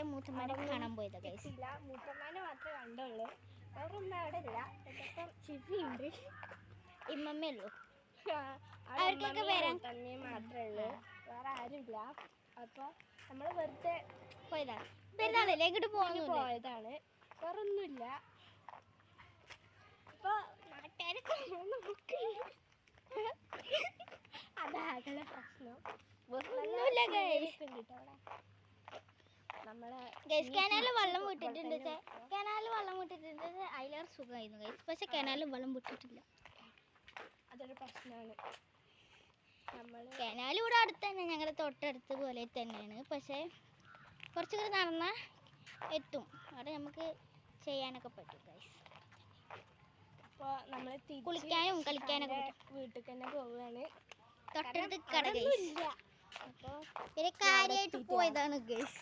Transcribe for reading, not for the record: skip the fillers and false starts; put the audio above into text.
മൂത്തമ്മനെ കാണാൻ പോയത് ഗൈസ്. മൂത്തമ്മനെ മാത്രമേ കണ്ടുള്ളൂ, വേറെ ഒന്നും അവിടെ ഇല്ല. ചിപ്പിയുണ്ട്, ഇമ്മമ്മേ ഉള്ളൂ, അവർക്കൊക്കെ വരാൻ മാത്രമേ ഉള്ളൂ, വേറെ ആരുമില്ല. അപ്പോൾ നമ്മൾ വെറുതെ പോയതാണ്, പെരുന്നാളല്ലേ ഇങ്ങോട്ട് പോയതാണ്, വേറെ ഒന്നുമില്ല. അപ്പോൾ നാട്ടുകാരൊക്കെ അതാകെ പ്രശ്നം. കനാലിൽ വെള്ളം വിട്ടിട്ടുണ്ട്, അതിലേറെ സുഖമായിരുന്നു ഗൈസ്. പക്ഷെ കനാലിൽ വെള്ളം വിട്ടിട്ടില്ല, അതൊരു പ്രശ്നമാണ്. കനാൽ ഇവിടെ അടുത്ത് തന്നെ, ഞങ്ങളുടെ തൊട്ടടുത്ത് പോലെ തന്നെയാണ്. പക്ഷേ കുറച്ചുകൂടി നടന്നാൽ എത്തും, അവിടെ നമുക്ക് ചെയ്യാനൊക്കെ പറ്റും ഗൈസ്. അപ്പോൾ നമ്മൾ കുളിക്കാനും കളിക്കാനൊക്കെ വീട്ടിൽ തന്നെ പോവുകയാണ്. തൊട്ടടുത്ത് കട ഗൈസ്. അപ്പോൾ പിന്നെ കാര്യമായിട്ട് പോയതാണ് ഗൈസ്.